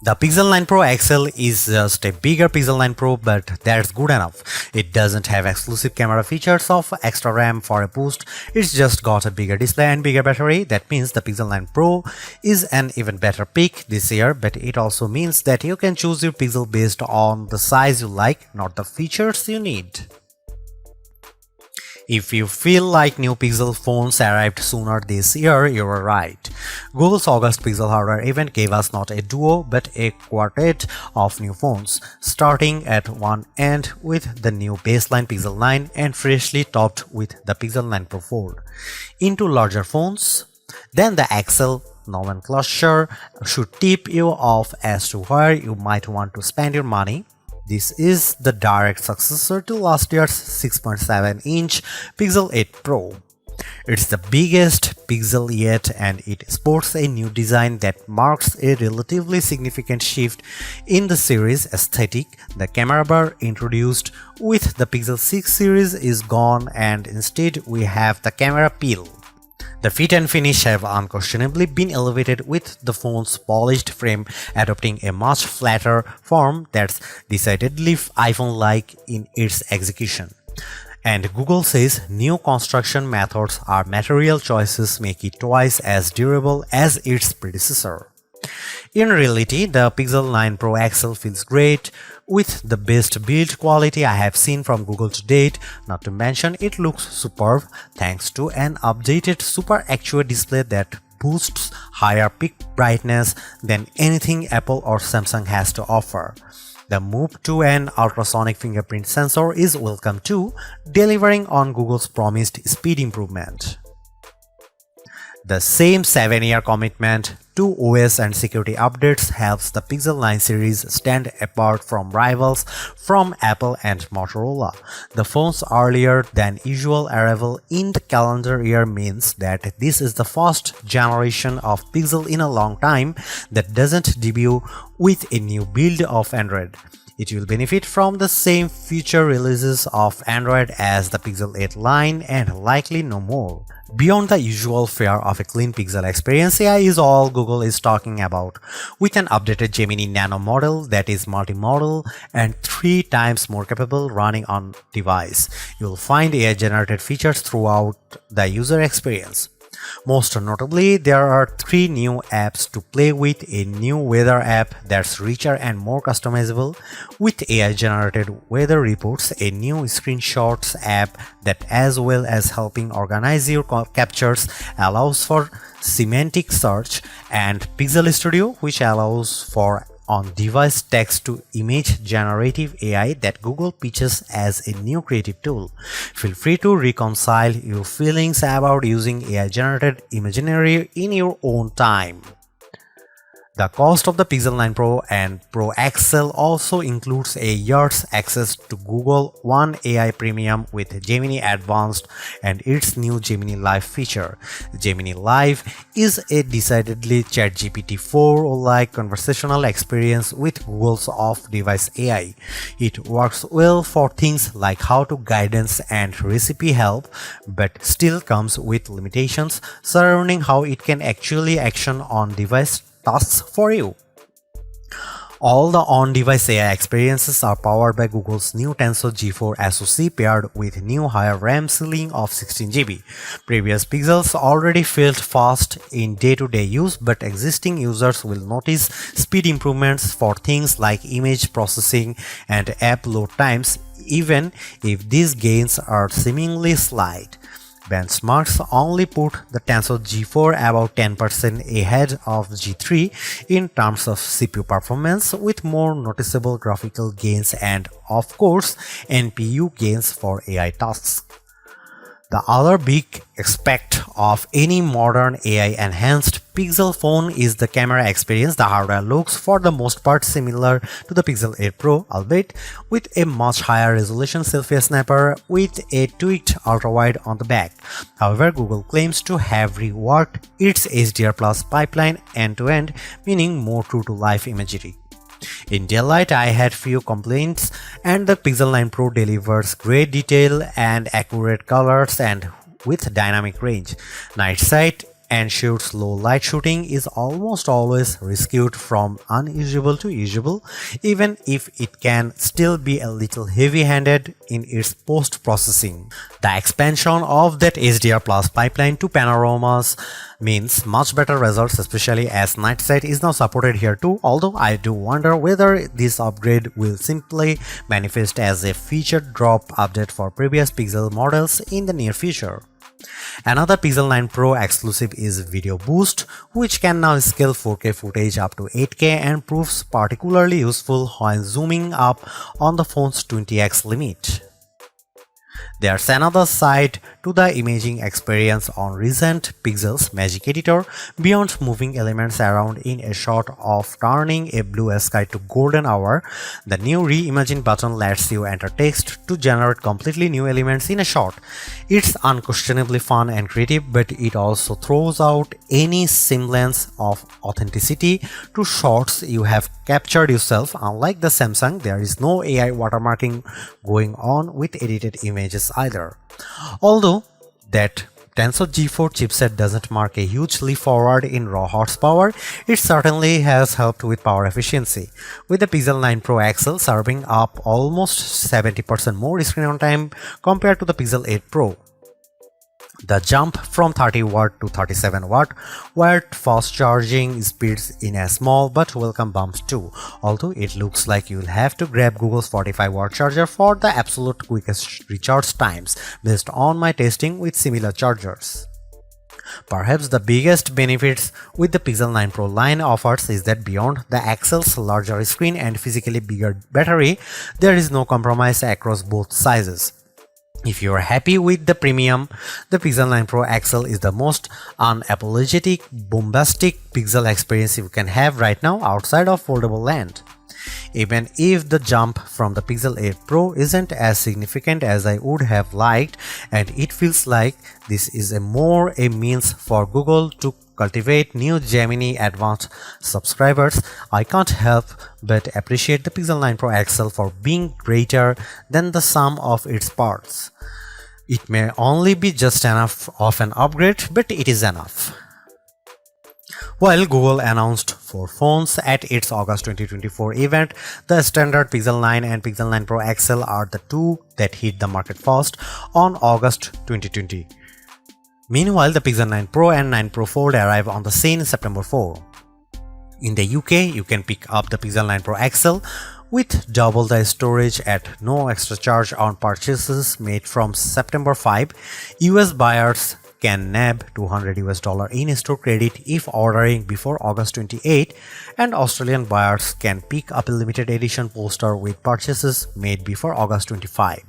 The Pixel 9 Pro XL is just a bigger Pixel 9 Pro, but that's good enough. It doesn't have exclusive camera features of extra RAM for a boost. It's just got a bigger display and bigger battery. That means the Pixel 9 Pro is an even better pick this year, but it also means that you can choose your Pixel based on the size you like, not the features you need. If you feel like new Pixel phones arrived sooner this year, you are right. Google's August Pixel hardware event gave us not a duo but a quartet of new phones, starting at one end with the new baseline Pixel 9 and freshly topped with the Pixel 9 Pro Fold. Into larger phones, then the XL nomenclature should tip you off as to where you might want to spend your money. This is the direct successor to last year's 6.7-inch Pixel 8 Pro. It's the biggest Pixel yet, and it sports a new design that marks a relatively significant shift in the series aesthetic. The camera bar introduced with the Pixel 6 series is gone, and instead we have the camera peel. The fit and finish have unquestionably been elevated, with the phone's polished frame adopting a much flatter form that's decidedly iPhone-like in its execution. And Google says new construction methods or material choices make it twice as durable as its predecessor. In reality, the Pixel 9 Pro XL feels great, with the best build quality I have seen from Google to date. Not to mention, it looks superb thanks to an updated Super Actuate display that boosts higher peak brightness than anything Apple or Samsung has to offer. The move to an ultrasonic fingerprint sensor is welcome too, delivering on Google's promised speed improvement. The same 7-year commitment to OS and security updates helps the Pixel 9 series stand apart from rivals from Apple and Motorola. The phone's earlier than usual arrival in the calendar year means that this is the first generation of Pixel in a long time that doesn't debut with a new build of Android. It will benefit from the same future releases of Android as the Pixel 8 line and likely no more. Beyond the usual fare of a clean Pixel experience, AI is all Google is talking about, with an updated Gemini Nano model that is multimodal and 3 times more capable running on device. You'll find AI-generated features throughout the user experience. Most notably, there are 3 new apps to play with: a new weather app that's richer and more customizable with AI-generated weather reports, a new screenshots app that, as well as helping organize your captures, allows for semantic search, and Pixel Studio, which allows for on-device text-to-image generative AI that Google pitches as a new creative tool. Feel free to reconcile your feelings about using AI-generated imagery in your own time. The cost of the Pixel 9 Pro and Pro XL also includes a year's access to Google One AI Premium with Gemini Advanced and its new Gemini Live feature. Gemini Live is a decidedly ChatGPT 4-like conversational experience with Google's off-device AI. It works well for things like how-to guidance and recipe help, but still comes with limitations surrounding how it can actually action on-device tasks for you. All the on-device AI experiences are powered by Google's new Tensor G4 SoC paired with new higher RAM ceiling of 16GB. Previous Pixels already felt fast in day-to-day use, but existing users will notice speed improvements for things like image processing and app load times, even if these gains are seemingly slight. Benchmarks only put the Tensor G4 about 10% ahead of G3 in terms of CPU performance, with more noticeable graphical gains and, of course, NPU gains for AI tasks. The other big aspect of any modern AI-enhanced Pixel phone is the camera experience. The hardware looks for the most part similar to the Pixel 8 Pro, albeit with a much higher resolution selfie snapper with a tweaked ultrawide on the back. However, Google claims to have reworked its HDR Plus pipeline end-to-end, meaning more true-to-life imagery. In daylight, I had few complaints, and the Pixel 9 Pro delivers great detail and accurate colors and with dynamic range. Night sight ensures low light shooting is almost always rescued from unusable to usable, even if it can still be a little heavy-handed in its post-processing. The expansion of that HDR Plus pipeline to panoramas means much better results, especially as night sight is now supported here too, although I do wonder whether this upgrade will simply manifest as a feature drop update for previous Pixel models in the near future. Another Pixel 9 Pro exclusive is Video Boost, which can now scale 4K footage up to 8K and proves particularly useful when zooming up on the phone's 20x limit. There's another side to the imaging experience on recent Pixel's Magic Editor. Beyond moving elements around in a shot of turning a blue sky to golden hour, the new Reimagine button lets you enter text to generate completely new elements in a shot. It's unquestionably fun and creative, but it also throws out any semblance of authenticity to shots you have captured yourself. Unlike the Samsung, there is no AI watermarking going on with edited images either. Although that Tensor G4 chipset doesn't mark a huge leap forward in raw horsepower, it certainly has helped with power efficiency, with the Pixel 9 Pro XL serving up almost 70% more screen on time compared to the Pixel 8 Pro. The jump from 30W to 37W wired fast charging speeds in a small but welcome bump too, although it looks like you'll have to grab Google's 45W charger for the absolute quickest recharge times based on my testing with similar chargers. Perhaps the biggest benefits with the Pixel 9 Pro line offers is that beyond the XL's larger screen and physically bigger battery, there is no compromise across both sizes. If you are happy with the premium, the Pixel 9 Pro XL is the most unapologetic, bombastic Pixel experience you can have right now outside of foldable land. Even if the jump from the Pixel 8 Pro isn't as significant as I would have liked, and it feels like this is more a means for Google to cultivate new Gemini Advanced subscribers, I can't help but appreciate the Pixel 9 Pro XL for being greater than the sum of its parts. It may only be just enough of an upgrade, but it is enough. While Google announced 4 phones at its August 2024 event, the standard Pixel 9 and Pixel 9 Pro XL are the two that hit the market first on August 2020. Meanwhile, the Pixel 9 Pro and 9 Pro Fold arrive on the scene September 4. In the UK, you can pick up the Pixel 9 Pro XL with double the storage at no extra charge on purchases made from September 5. US buyers can nab $200 in-store credit if ordering before August 28, and Australian buyers can pick up a limited edition poster with purchases made before August 25.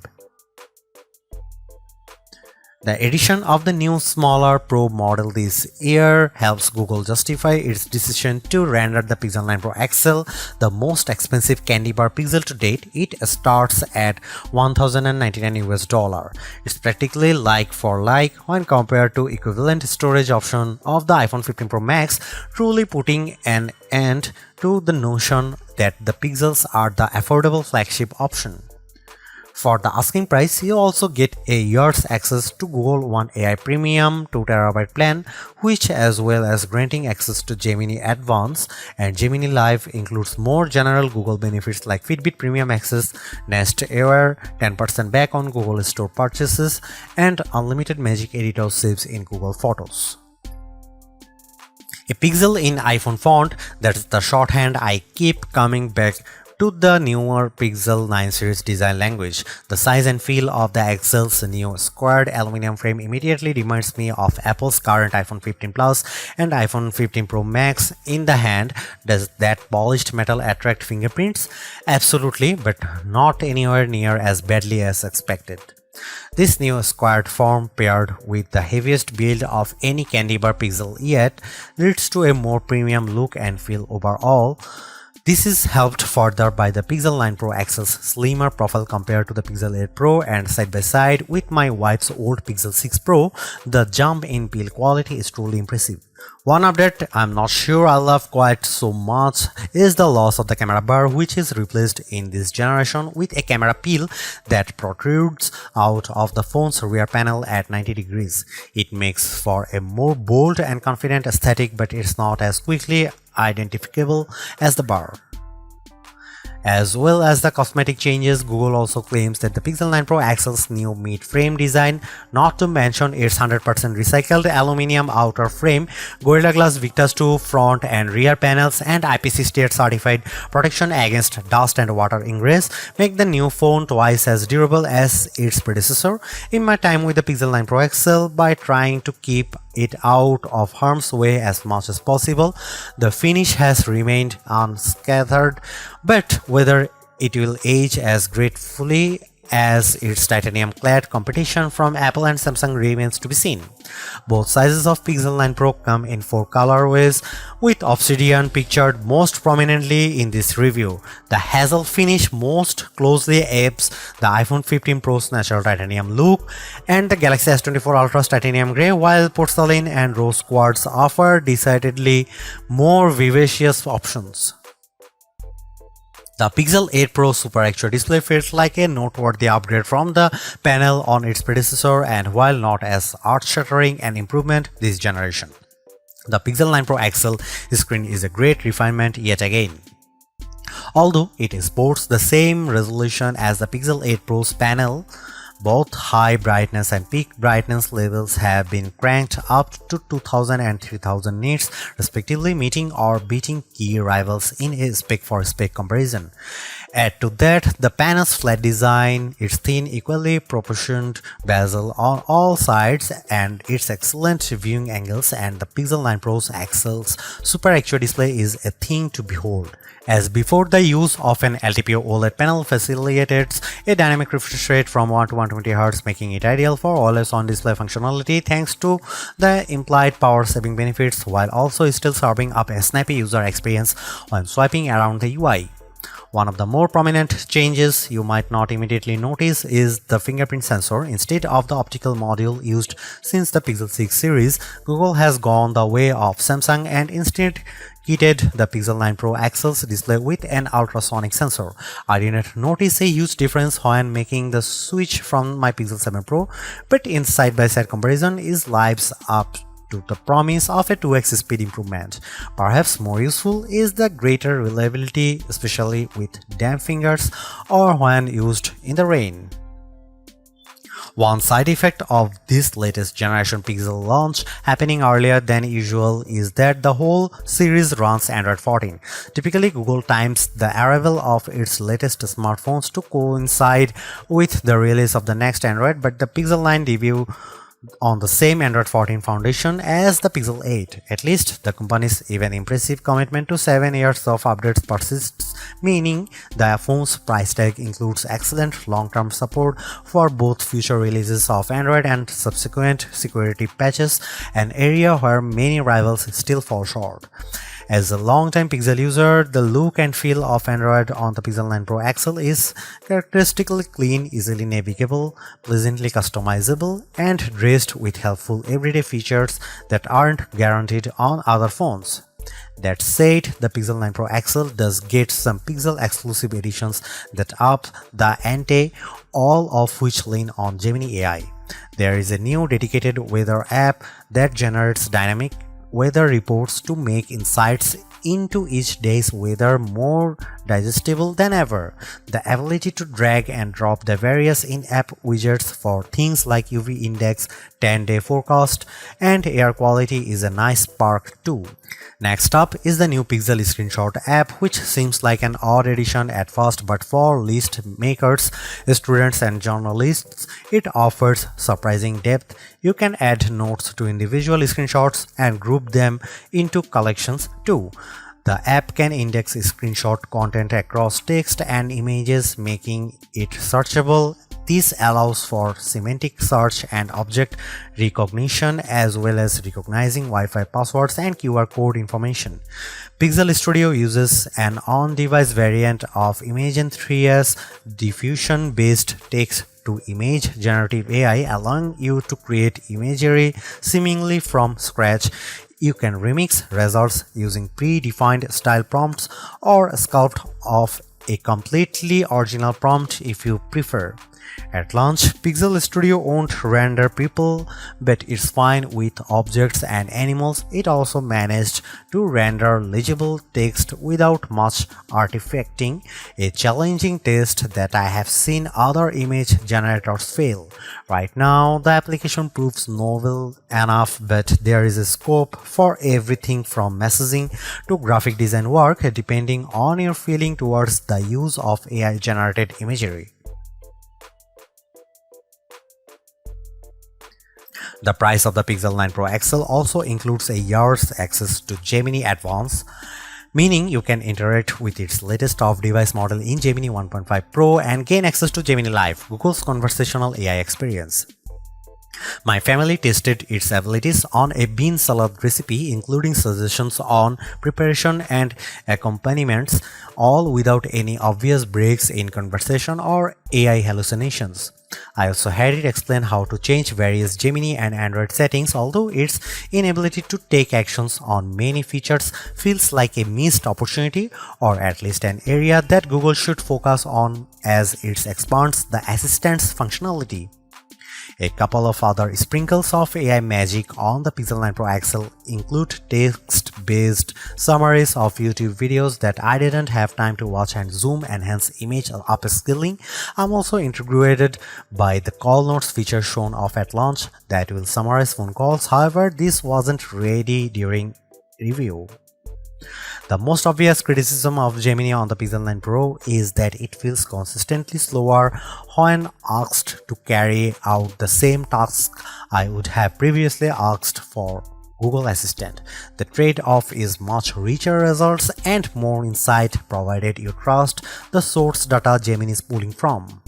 The addition of the new smaller Pro model this year helps Google justify its decision to render the Pixel 9 Pro XL the most expensive candy bar Pixel to date. It starts at $1,099. It's practically like for like when compared to equivalent storage option of the iPhone 15 Pro Max, truly putting an end to the notion that the Pixels are the affordable flagship option. For the asking price, you also get a year's access to Google One AI Premium 2TB plan, which, as well as granting access to Gemini Advanced and Gemini Live, includes more general Google benefits like Fitbit Premium Access, Nest Air, 10% back on Google Store purchases, and unlimited Magic Editor saves in Google Photos. A pixel in iPhone font, that's the shorthand I keep coming back to the newer Pixel 9 series design language. The size and feel of the XL's new squared aluminum frame immediately reminds me of Apple's current iPhone 15 Plus and iPhone 15 Pro Max in the hand. Does that polished metal attract fingerprints? Absolutely, but not anywhere near as badly as expected. This new squared form, paired with the heaviest build of any candy bar Pixel yet, leads to a more premium look and feel overall. This is helped further by the Pixel 9 Pro XL's slimmer profile compared to the Pixel 8 Pro, and side by side with my wife's old Pixel 6 Pro, the jump in build quality is truly impressive. One update I'm not sure I love quite so much is the loss of the camera bar, which is replaced in this generation with a camera peel that protrudes out of the phone's rear panel at 90 degrees. It makes for a more bold and confident aesthetic, but it's not as quickly identifiable as the bar. As well as the cosmetic changes, Google also claims that the Pixel 9 Pro XL's new mid-frame design, not to mention its 100% recycled aluminum outer frame, Gorilla Glass Victus 2 front and rear panels, and IP68 certified protection against dust and water ingress, make the new phone twice as durable as its predecessor. In my time with the Pixel 9 Pro XL, by trying to keep it out of harm's way as much as possible, the finish has remained unscathed, but whether it will age as gracefully as its titanium-clad competition from Apple and Samsung remains to be seen. Both sizes of Pixel 9 Pro come in 4 colorways, with Obsidian pictured most prominently in this review. The hazel finish most closely apes the iPhone 15 Pro's natural titanium look, and the Galaxy S24 Ultra's titanium gray, while porcelain and rose quartz offer decidedly more vivacious options. The Pixel 8 Pro Super XR display feels like a noteworthy upgrade from the panel on its predecessor, and while not as earth-shattering an improvement this generation, the Pixel 9 Pro XL screen is a great refinement yet again. Although it sports the same resolution as the Pixel 8 Pro's panel, both high brightness and peak brightness levels have been cranked up to 2000 and 3000 nits respectively, meeting or beating key rivals in a spec-for-spec comparison. Add to that the panel's flat design, its thin, equally proportioned bezel on all sides, and its excellent viewing angles, and the Pixel 9 Pro's XL's Super XR display is a thing to behold. As before, the use of an LTPO OLED panel facilitates a dynamic refresh rate from 1 to 120Hz, making it ideal for always-on display functionality thanks to the implied power-saving benefits, while also still serving up a snappy user experience when swiping around the UI. One of the more prominent changes you might not immediately notice is the fingerprint sensor. Instead of the optical module used since the Pixel 6 series, Google has gone the way of Samsung and instead kitted the Pixel 9 Pro XL's display with an ultrasonic sensor. I didn't notice a huge difference when making the switch from my Pixel 7 Pro, but in side-by-side comparison it lives up to the promise of a 2x speed improvement. Perhaps more useful is the greater reliability, especially with damp fingers or when used in the rain. One side effect of this latest generation Pixel launch happening earlier than usual is that the whole series runs Android 14. Typically, Google times the arrival of its latest smartphones to coincide with the release of the next Android, but the Pixel 9 debut on the same Android 14 foundation as the Pixel 8. At least the company's even impressive commitment to 7 years of updates persists, meaning the phone's price tag includes excellent long-term support for both future releases of Android and subsequent security patches, an area where many rivals still fall short. As a long-time Pixel user, the look and feel of Android on the Pixel 9 Pro XL is characteristically clean, easily navigable, pleasantly customizable, and dressed with helpful everyday features that aren't guaranteed on other phones. That said, the Pixel 9 Pro XL does get some Pixel exclusive editions that up the ante, all of which lean on Gemini AI. There is a new dedicated weather app that generates dynamic weather reports to make insights into each day's weather more digestible than ever. The ability to drag and drop the various in-app widgets for things like UV index, 10-day forecast, and air quality is a nice perk too. Next up is the new Pixel Screenshot app, which seems like an odd addition at first, but for list makers, students, and journalists, it offers surprising depth. You can add notes to individual screenshots and group them into collections too. The app can index screenshot content across text and images, making it searchable. This allows for semantic search and object recognition, as well as recognizing Wi-Fi passwords and QR code information. Pixel Studio uses an on-device variant of Imagen 3's diffusion-based text-to-image generative AI, allowing you to create imagery seemingly from scratch. You can remix results using predefined style prompts or sculpt off a completely original prompt if you prefer. At launch, Pixel Studio won't render people, but it's fine with objects and animals. It also managed to render legible text without much artifacting, a challenging test that I have seen other image generators fail. Right now, the application proves novel enough, but there is a scope for everything from messaging to graphic design work, depending on your feeling towards the use of AI-generated imagery. The price of the Pixel 9 Pro XL also includes a year's access to Gemini Advance, meaning you can interact with its latest off-device model in Gemini 1.5 Pro and gain access to Gemini Live, Google's conversational AI experience. My family tested its abilities on a bean salad recipe, including suggestions on preparation and accompaniments, all without any obvious breaks in conversation or AI hallucinations. I also had it explain how to change various Gemini and Android settings, although its inability to take actions on many features feels like a missed opportunity, or at least an area that Google should focus on as it expands the assistant's functionality. A couple of other sprinkles of AI magic on the Pixel 9 Pro XL include text-based summaries of YouTube videos that I didn't have time to watch and zoom enhance image upscaling. I'm also intrigued by the call notes feature shown off at launch that will summarize phone calls. However, this wasn't ready during review. The most obvious criticism of Gemini on the Pixel 9 Pro is that it feels consistently slower when asked to carry out the same task I would have previously asked for Google Assistant. The trade-off is much richer results and more insight provided you trust the source data Gemini is pulling from.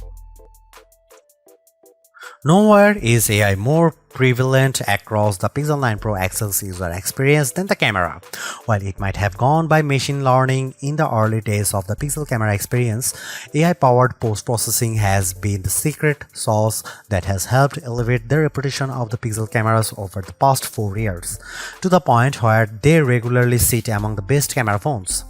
Nowhere is AI more prevalent across the Pixel 9 Pro XL's user experience than the camera. While it might have gone by machine learning in the early days of the Pixel camera experience, AI-powered post-processing has been the secret sauce that has helped elevate the reputation of the Pixel cameras over the past 4 years, to the point where they regularly sit among the best camera phones.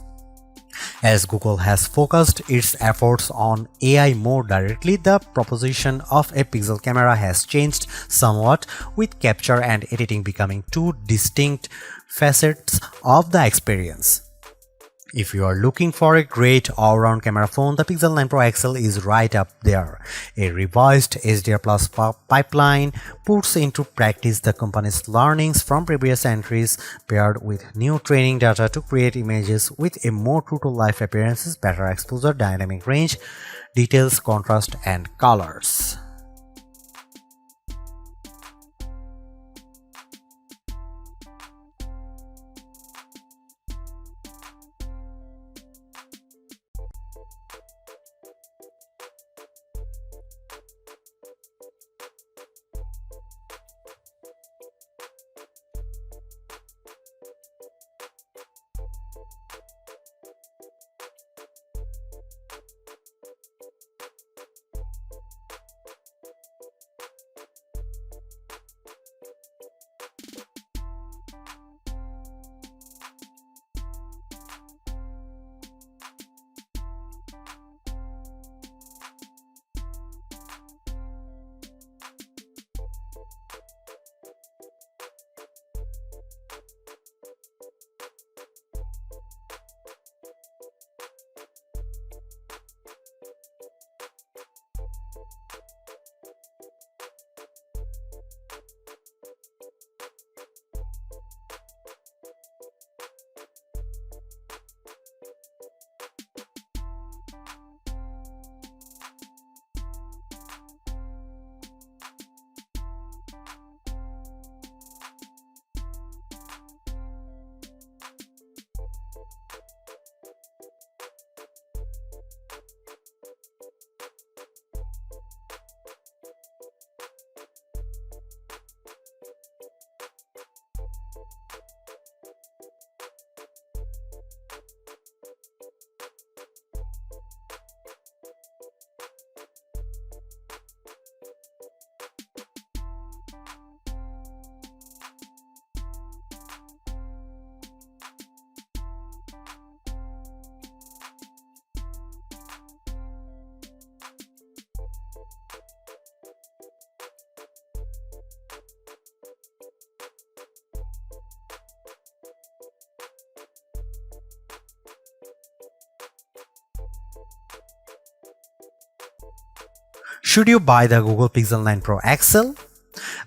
As Google has focused its efforts on AI more directly, the proposition of a Pixel camera has changed somewhat, with capture and editing becoming two distinct facets of the experience. If you are looking for a great all-round camera phone, the Pixel 9 Pro XL is right up there. A revised HDR Plus pipeline puts into practice the company's learnings from previous entries, paired with new training data to create images with a more true-to-life appearances, better exposure, dynamic range, details, contrast, and colors. Should you buy the Google Pixel 9 Pro XL?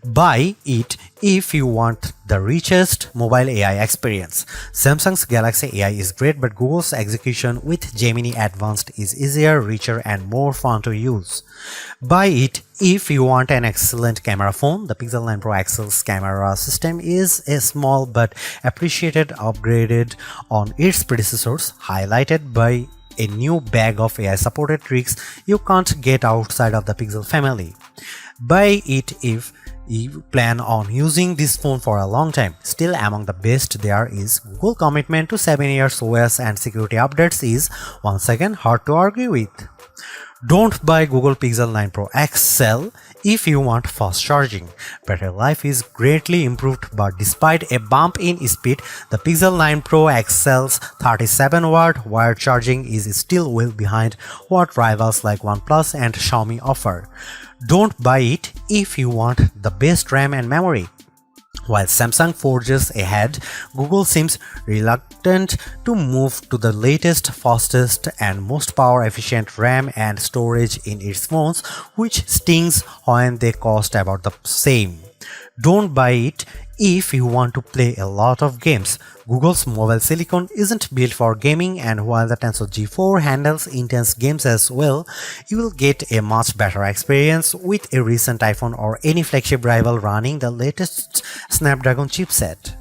Buy it if you want the richest mobile AI experience. Samsung's Galaxy AI is great, but Google's execution with Gemini Advanced is easier, richer, and more fun to use. Buy it if you want an excellent camera phone. The Pixel 9 Pro XL's camera system is a small but appreciated upgraded on its predecessors, highlighted by a new bag of AI-supported tricks you can't get outside of the Pixel family. Buy it if you plan on using this phone for a long time. Still among the best there is Google commitment to 7 years OS and security updates is once again hard to argue with. Don't buy Google Pixel 9 Pro XL if you want fast charging. Battery life is greatly improved, but despite a bump in speed, the Pixel 9 Pro XL's 37-watt wired charging is still well behind what rivals like OnePlus and Xiaomi offer. Don't buy it if you want the best RAM and memory. While Samsung forges ahead, Google seems reluctant to move to the latest, fastest, and most power-efficient RAM and storage in its phones, which stings when they cost about the same. Don't buy it if you want to play a lot of games. Google's mobile silicon isn't built for gaming, and while the Tensor G4 handles intense games as well, you will get a much better experience with a recent iPhone or any flagship rival running the latest Snapdragon chipset.